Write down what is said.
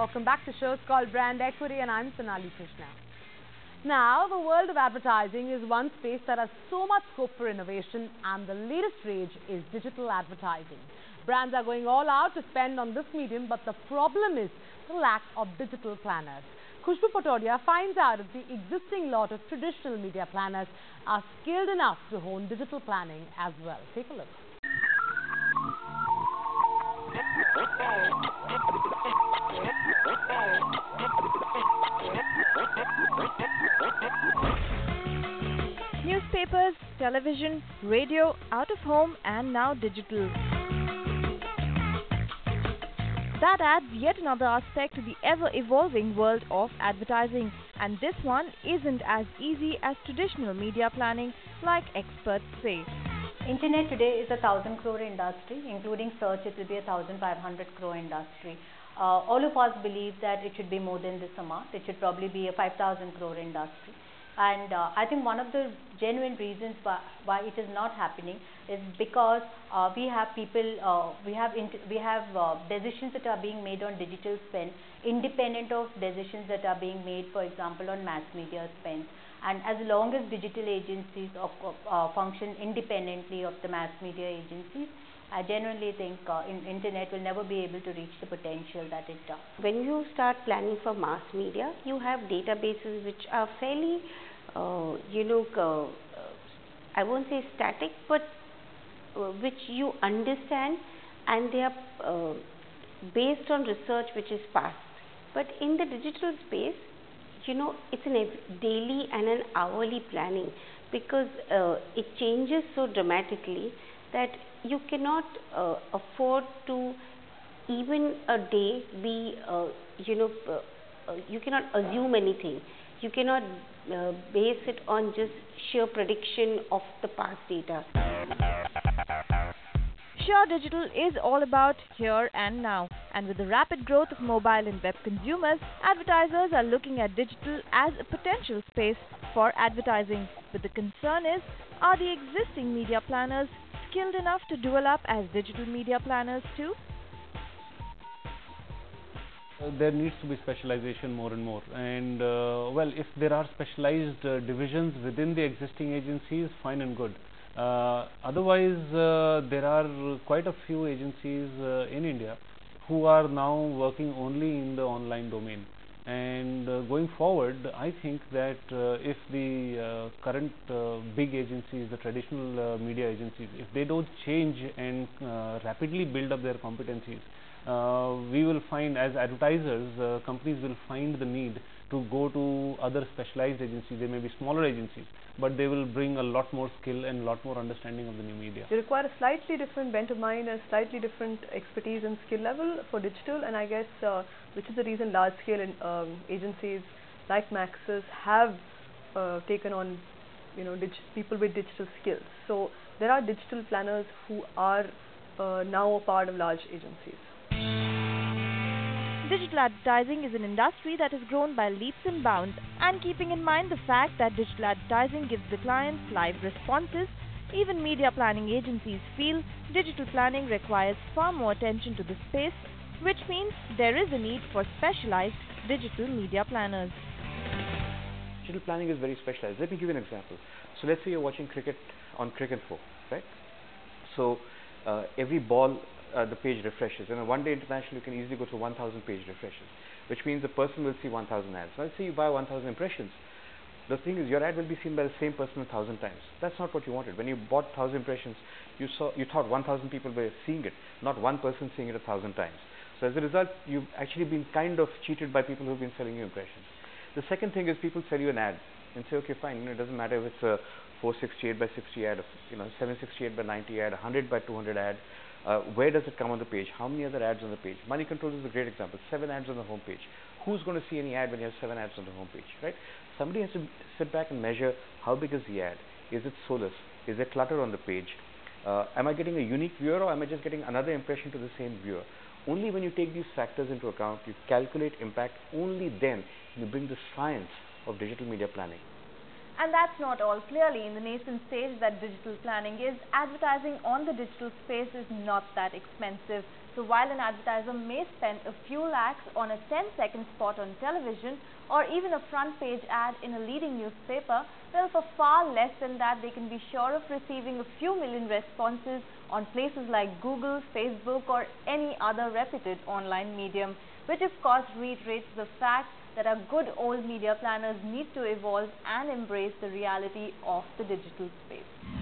Welcome back to shows called Brand Equity, and I'm Sonali Krishna. Now, the world of advertising is one space that has so much scope for innovation, and the latest rage is digital advertising. Brands are going all out to spend on this medium, but the problem is the lack of digital planners. Khushbu Patodia finds out if the existing lot of traditional media planners are skilled enough to hone digital planning as well. Take a look. Newspapers, television, radio, out of home, and now digital. That adds yet another aspect to the ever-evolving world of advertising, and this one isn't as easy as traditional media planning, like experts say. Internet today is a 1,000 crore industry, including search it will be a 1,500 crore industry. All of us believe that it should be more than this amount. It should probably be a 5,000 crore industry. And I think one of the genuine reasons why it is not happening is because we have people, we have decisions that are being made on digital spend independent of decisions that are being made, for example, on mass media spend. And as long as digital agencies function independently of the mass media agencies, I genuinely think internet will never be able to reach the potential that it does. When you start planning for mass media, you have databases which are fairly, I won't say static, but which you understand, and they are based on research which is past. But in the digital space, it's a daily and an hourly planning, because it changes so dramatically that you cannot afford to even a day be, you cannot assume anything. You cannot base it on just sheer prediction of the past data. Sure, digital is all about here and now, and with the rapid growth of mobile and web consumers, advertisers are looking at digital as a potential space for advertising. But the concern is, are the existing media planners skilled enough to dual up as digital media planners too? There needs to be specialization more and more, and well, if there are specialized divisions within the existing agencies, fine and good. Otherwise, there are quite a few agencies in India who are now working only in the online domain, and going forward, I think that if the current big agencies, the traditional media agencies, if they don't change and rapidly build up their competencies, we will find, as advertisers, companies will find the need to go to other specialized agencies. They may be smaller agencies, but they will bring a lot more skill and a lot more understanding of the new media. They require a slightly different bent of mind and slightly different expertise and skill level for digital, and I guess which is the reason large scale agencies like Maxis have taken on people with digital skills. So there are digital planners who are now a part of large agencies. Digital advertising is an industry that has grown by leaps and bounds, and keeping in mind the fact that digital advertising gives the clients live responses, even media planning agencies feel digital planning requires far more attention to the space, which means there is a need for specialized digital media planners. Digital planning is very specialized. Let me give you an example. So let's say you're watching cricket on Cricinfo, right? So every ball, the page refreshes, and on one day international you can easily go through 1,000 page refreshes, which means the person will see 1,000 ads. Now let's say you buy 1,000 impressions. The thing is, your ad will be seen by the same person 1,000 times. That's not what you wanted. When you bought 1,000 impressions, you thought 1,000 people were seeing it, not one person seeing it 1,000 times. So as a result, you've actually been kind of cheated by people who've been selling you impressions. The second thing is, people sell you an ad and say, okay, fine, it doesn't matter if it's a 468 by 60 ad, 768 by 90 ad, 100 by 200 ad. Where does it come on the page? How many other ads on the page? Money Control is a great example. 7 ads on the home page. Who's going to see any ad when you have 7 ads on the home page, right? Somebody has to sit back and measure how big is the ad. Is it soulless? Is there clutter on the page? Am I getting a unique viewer, or am I just getting another impression to the same viewer? Only when you take these factors into account, you calculate impact, only then you bring the science of digital media planning. And that's not all. Clearly, in the nascent stage that digital planning is, advertising on the digital space is not that expensive. So while an advertiser may spend a few lakhs on a 10-second spot on television or even a front page ad in a leading newspaper, well, for far less than that, they can be sure of receiving a few million responses on places like Google, Facebook or any other reputed online medium, which of course reiterates the fact that our good old media planners need to evolve and embrace the reality of the digital space.